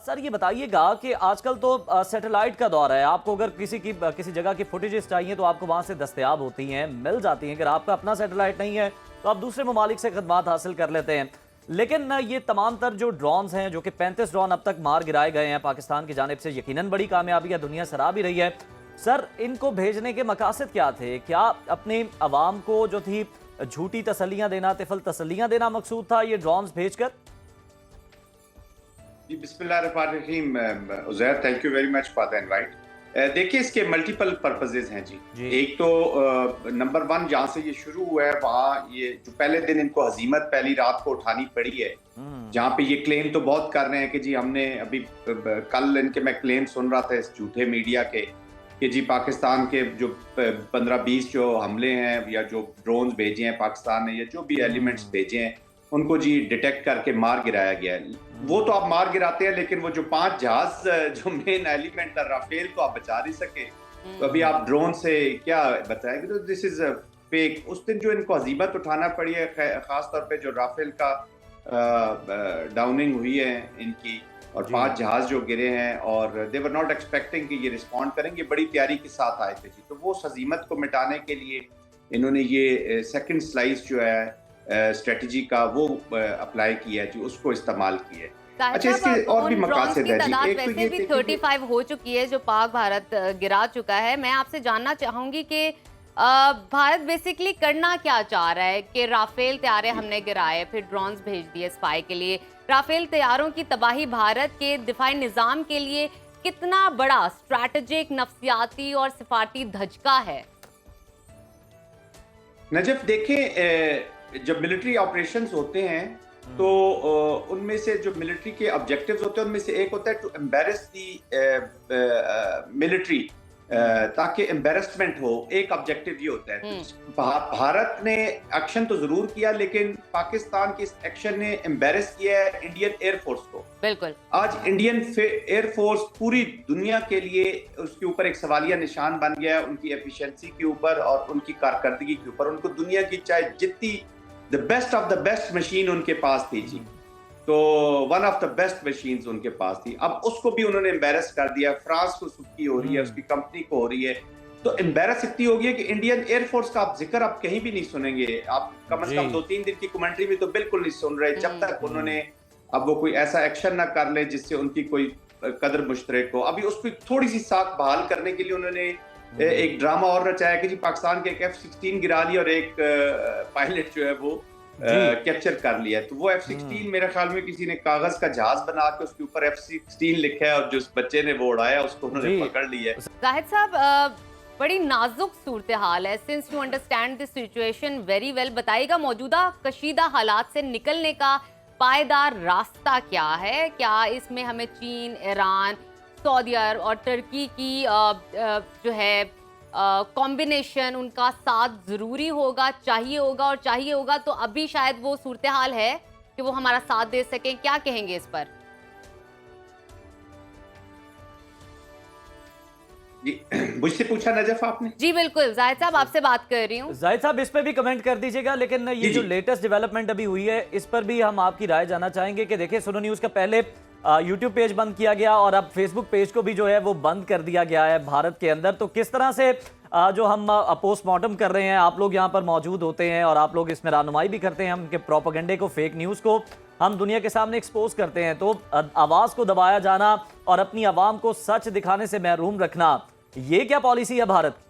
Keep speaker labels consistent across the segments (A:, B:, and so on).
A: Sir ये बताइएगा कि आजकल तो सैटेलाइट का दौर है। आपको अगर किसी जगह की फुटेजेस चाहिए तो आपको वहां से दस्तयाब होती हैं, मिल जाती हैं। अगर आपका अपना सैटेलाइट नहीं है तो आप दूसरे ममालिक से खदमात हासिल कर लेते हैं। लेकिन ये तमाम तर जो ड्रोन्स हैं, जो कि 35 ड्रोन अब तक मार गिराए गए हैं पाकिस्तान की जानिब से, यकीनन बड़ी कामयाबी है, दुनिया सराह भी रही है। सर इनको भेजने के मकासद क्या थे? क्या अपनी आवाम को जो थी झूठी तसल्लियां देना, तिफल तसल्लियां देना मकसूद था ये ड्रोन्स भेजकर?
B: जी बिस्मिल्लाहिर्रहमानिर्रहीम। Uzair, thank you very much for the invite. देखिए, इसके मल्टीपल पर्पसेस हैं जी। एक तो नंबर वन, जहाँ से ये शुरू हुआ है वहाँ ये जो पहले दिन इनको हजीमत पहली रात को उठानी पड़ी है, जहाँ पे ये क्लेम तो बहुत कर रहे हैं कि जी हमने अभी कल इनके मैं क्लेम सुन रहा था इस झूठे मीडिया के कि जी पाकिस्तान के जो 15-20 जो हमले हैं या जो ड्रोन्स भेजे हैं पाकिस्तान ने या जो भी एलिमेंट्स भेजे हैं उनको जी डिटेक्ट करके मार गिराया गया है। वो तो आप मार गिराते हैं, लेकिन वो जो 5 जहाज जो मेन एलिमेंट था राफेल को आप बचा नहीं सके, तो अभी आप ड्रोन से क्या बताएंगे? तो दिस इज फेक। उस दिन जो इनको हजीमत उठाना पड़ी है, खास तौर पे जो राफेल का डाउनिंग हुई है इनकी, और 5 जहाज जो गिरे हैं, और दे वर नॉट एक्सपेक्टिंग कि ये रिस्पॉन्ड करेंगे, बड़ी तैयारी के साथ आए थे जी। तो वो हजीमत को मिटाने के लिए इन्होंने ये सेकंड स्लाइस जो है स्ट्रेटजी का वो अप्लाई किया है जी, उसको इस्तेमाल किया है। अच्छा, इसके और भी मकासद है जी।
C: एक तो ये भी 35 हो चुकी है जो पाक भारत गिरा चुका है। मैं आपसे जानना चाहूंगी कि भारत बेसिकली करना क्या चाह रहा है कि राफेल तैयारे हमने गिराए, फिर ड्रोन्स भेज दिए स्पाई के लिए। राफेल तैयारों की तबाही भारत के दिफाई निजाम के लिए कितना बड़ा स्ट्रैटेजिक, नफ्सियाती और सिफारती धचका है?
B: नजफ, देखें, जब मिलिट्री ऑपरेशंस होते हैं तो उनमें से जो मिलिट्री के ऑब्जेक्टिव्स होते हैं उनमें से एक होता है टू एम्बेरस दी मिलिट्री, ताकि एम्बेरसमेंट हो। एक ऑब्जेक्टिव ये होता है। भारत ने एक्शन तो जरूर किया, लेकिन पाकिस्तान के इस एक्शन ने एम्बेरस किया है इंडियन एयरफोर्स को।
C: बिल्कुल।
B: आज इंडियन एयरफोर्स पूरी दुनिया के लिए उसके ऊपर एक सवालिया निशान बन गया है, उनकी एफिशिएंसी के ऊपर और उनकी कारकर्दगी के ऊपर। उनको दुनिया की चाहे जितनी the best of the best machine उनके पास थी जी, तो one of the best machines उनके पास थी, अब उसको भी उन्होंने एम्बेरस कर दिया। फ्रांस को सुबकी हो रही है, उसकी कंपनी को हो रही है, तो एम्बेरस इतनी हो गई है कि इंडियन एयरफोर्स का आप जिक्र आप कहीं भी नहीं सुनेंगे। आप कम से कम 2-3 दिन की कमेंट्री में तो बिल्कुल नहीं सुन रहे, जब तक उन्होंने अब वो कोई ऐसा एक्शन ना कर ले जिससे उनकी कोई कदर मुश्तरक हो। अभी उसको थोड़ी सी साख बहाल करने के लिए उन्होंने एक ड्रामा और रचाया कि जी पाकिस्तान के एक F-16 गिरा लिया और एक पायलट जो है वो कैप्चर कर लिया। तो वो F-16 मेरे ख्याल में किसी ने कागज का जहाज बना के उसके ऊपर F-16 लिखा है, और जो बच्चे ने वो उड़ाया उसको उन्होंने पकड़ लिया है।
C: जाहिद साहब, बड़ी नाजुक सूरत हाल है। Since you understand this situation very well, बताइएगा मौजूदा कशीदा हालात से निकलने का पायदार रास्ता क्या है? क्या इसमें हमें चीन, ईरान, सऊदी अरब और तुर्की की जो है कॉम्बिनेशन, उनका साथ जरूरी होगा, चाहिए होगा, और चाहिए होगा तो अभी शायद वो सूरत हाल है कि वो हमारा साथ दे सकें? क्या कहेंगे इस पर?
B: मुझसे पूछा नजफ आपने?
C: जी बिल्कुल, जाहिद साहब आपसे बात कर रही हूँ।
A: जाहिद साहब इस पे भी कमेंट कर दीजिएगा, लेकिन ये जो लेटेस्ट डेवलपमेंट अभी हुई है इस पर भी हम आपकी राय जानना चाहेंगे कि देखिए, सुनो न्यूज़ का पहले यूट्यूब पेज बंद किया गया और अब फेसबुक पेज को भी जो है वो बंद कर दिया गया है भारत के अंदर। तो किस तरह से जो हम पोस्टमार्टम कर रहे हैं, आप लोग यहाँ पर मौजूद होते हैं और आप लोग इसमें रहनुमाई भी करते हैं, हम उनके प्रोपेगेंडे को, फेक न्यूज़ को हम दुनिया के सामने एक्सपोज करते हैं, तो आवाज़ को दबाया जाना और अपनी आवाम को सच दिखाने से महरूम रखना, ये क्या पॉलिसी है भारत की?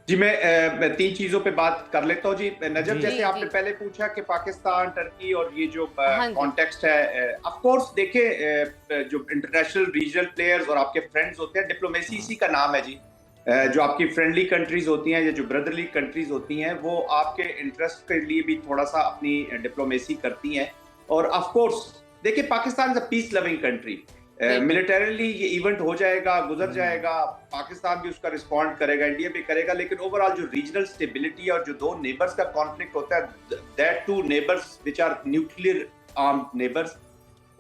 B: जी मैं 3 चीजों पे बात कर लेता हूँ जी नजर। जैसे आपने पहले पूछा कि पाकिस्तान, टर्की और ये जो कॉन्टेक्स्ट है, ऑफ कोर्स देखिए, जो इंटरनेशनल रीजनल प्लेयर्स और आपके फ्रेंड्स होते हैं, डिप्लोमेसी इसी का नाम है जी। जो आपकी फ्रेंडली कंट्रीज होती हैं या जो ब्रदरली कंट्रीज होती हैं, वो आपके इंटरेस्ट के लिए भी थोड़ा सा अपनी डिप्लोमेसी करती हैं। और ऑफ कोर्स देखिए, Pakistan is a peace loving country. Militarily ये इवेंट हो जाएगा, गुजर जाएगा, पाकिस्तान भी उसका रिस्पॉन्ड करेगा, इंडिया भी करेगा, लेकिन ओवरऑल जो रीजनल स्टेबिलिटी और जो 2 नेबर्स का कॉन्फ्लिक्ट होता है, that 2 neighbours which are nuclear armed neighbours,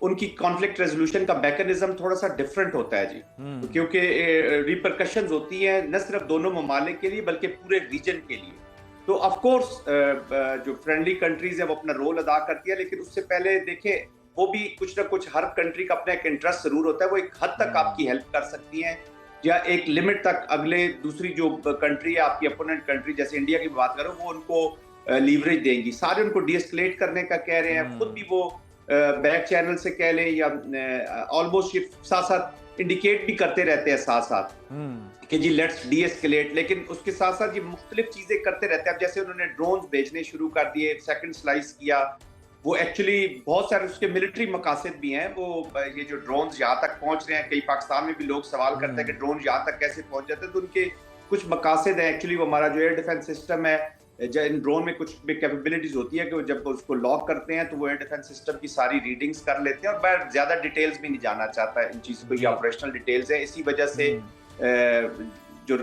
B: उनकी कॉन्फ्लिक्ट रेजोल्यूशन का मैकेनिज्म थोड़ा सा डिफरेंट होता है जी। क्योंकि रिपरकशंस होती हैं न सिर्फ दोनों ममालिक के लिए बल्कि पूरे रीजन के लिए। तो ऑफ कोर्स जो फ्रेंडली कंट्रीज है वो अपना रोल अदा करती है, लेकिन उससे पहले देखें वो भी कुछ ना कुछ, हर कंट्री का अपना एक इंटरेस्ट जरूर होता है, वो एक हद तक आपकी हेल्प कर सकती हैं या एक लिमिट तक अगले दूसरी जो कंट्री है आपकी अपोनेंट कंट्री, जैसे इंडिया की बात करो, वो उनको लीवरेज देंगी, सारे उनको डीएस्केलेट करने का कह रहे हैं, खुद भी वो बैक चैनल से कह लें या ऑलमोस्ट साथ साथ इंडिकेट भी करते रहते हैं साथ साथ कि जी लेट्स डीएस्केलेट, लेकिन उसके साथ साथ ये मुख्तलिफ चीजें करते रहते हैं। अब जैसे उन्होंने ड्रोन भेजने शुरू कर दिए, सेकंड स्लाइस किया, वो एक्चुअली बहुत सारे उसके मिलिट्री मकासद भी हैं। वो ये जो ड्रोन यहाँ तक पहुंच रहे हैं, कई पाकिस्तान में भी लोग सवाल करते हैं कि ड्रोन यहाँ तक कैसे पहुंच जाते हैं, तो उनके कुछ मकासद हैं। एक्चुअली वो हमारा जो एयर डिफेंस सिस्टम है, इन ड्रोन में कुछ कैपेबिलिटीज होती है कि जब उसको लॉक करते हैं तो वो एयर डिफेंस सिस्टम की सारी रीडिंग्स कर लेते हैं, और मैं ज्यादा डिटेल्स भी नहीं जानना चाहता इन चीजों को, ये ऑपरेशनल डिटेल्स है। इसी वजह से जो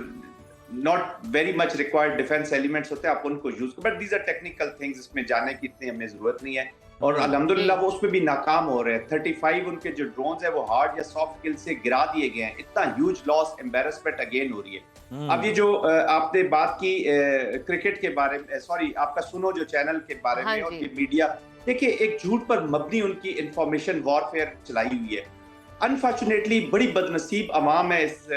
B: not very much required defence elements होते हैं आप उनको यूज करो, but these are technical things, इसमें जाने की इतनी हमें जरूरत नहीं है। और अल्हम्दुलिल्लाह वो उसमें भी नाकाम हो रहे हैं। 35 उनके जो ड्रोन्स है वो हार्ड या सॉफ्ट किल से गिरा दिए गए हैं। इतना ह्यूज लॉस, एम्बेरसमेंट अगेन हो रही है। अब ये जो आपने बात की क्रिकेट के बारे में, सॉरी आपका सुनो जो चैनल के बारे में और ये मीडिया, देखिए एक झूठ पर मबनी उनकी इंफॉर्मेशन वॉरफेयर चलाई हुई है। अनफॉर्चुनेटली बड़ी बदनसीब अवाम है इस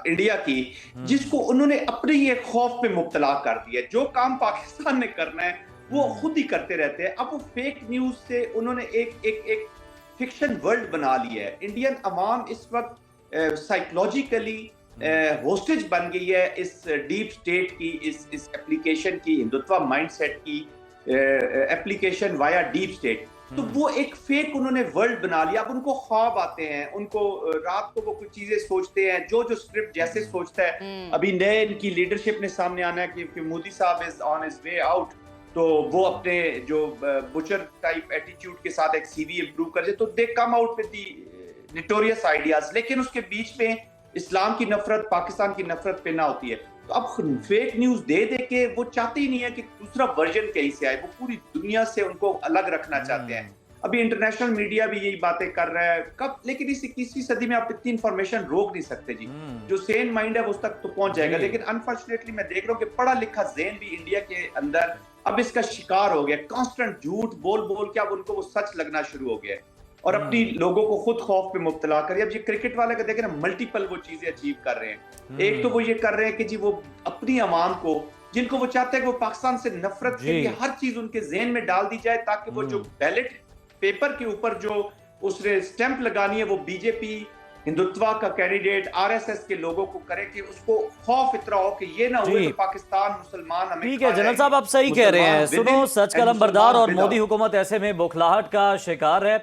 B: इंडिया की, जिसको उन्होंने अपने ही एक खौफ पे मुब्तला कर दिया। जो काम पाकिस्तान ने करना है वो खुद ही करते रहते हैं। अब वो फेक न्यूज से उन्होंने एक फिक्शन वर्ल्ड बना लिया है। इंडियन अवाम इस वक्त साइकोलॉजिकली होस्टेज बन गई है इस डीप स्टेट की, इस एप्लीकेशन की, हिंदुत्व माइंडसेट की एप्लीकेशन वाया डीप स्टेट। तो वो एक फेक उन्होंने वर्ल्ड बना लिया। अब उनको ख्वाब आते हैं, उनको रात को वो कुछ चीजें सोचते हैं, जो स्क्रिप्ट जैसे सोचता है। अभी नए इनकी लीडरशिप ने सामने आना है कि मोदी साहब is on his way out, तो वो अपने जो बुचर टाइप एटीट्यूड के साथ एक सीवी इंप्रूव कर दे, तो they come out with the notorious ideas, लेकिन उसके बीच में इस्लाम की नफरत, पाकिस्तान की नफरत पे ना होती है। तो अब फेक न्यूज दे के वो चाहते ही नहीं है कि दूसरा वर्जन कहीं से आए, वो पूरी दुनिया से उनको अलग रखना चाहते हैं। अभी इंटरनेशनल मीडिया भी यही बातें कर रहा है कब, लेकिन इस 21वीं सदी में आप इतनी इंफॉर्मेशन रोक नहीं सकते जी। जो सेन माइंड है वो उस तक तो पहुंच जाएगा, लेकिन अनफॉर्चुनेटली मैं देख रहा हूँ कि पढ़ा लिखा ज़हन भी इंडिया के अंदर अब इसका शिकार हो गया। कांस्टेंट झूठ बोल बोल के अब उनको वो सच लगना शुरू हो गया है, और अपनी लोगों को खुद खौफ पे मुब्तला करिए। अब ये क्रिकेट वाले का देखें ना, मल्टीपल वो चीजें अचीव कर रहे हैं। एक तो वो ये कर रहे हैं कि जी वो अपनी आवाम को, जिनको वो चाहते हैं कि वो पाकिस्तान से नफरत के लिए हर चीज उनके ज़हन में डाल दी जाए, ताकि वो जो बैलेट पेपर के ऊपर जो उसने स्टैंप लगानी है वो बीजेपी, हिंदुत्व का कैंडिडेट, आरएसएस के लोगों को करे कि उसको खौफ इतना हो कि ये ना हो कि पाकिस्तान मुसलमान हमें।
A: ठीक है जनरल साहब, आप सही कह रहे हैं। सुनो, सच कलम बरदार और मोदी हुकूमत ऐसे में बौखलाहट का शिकार है।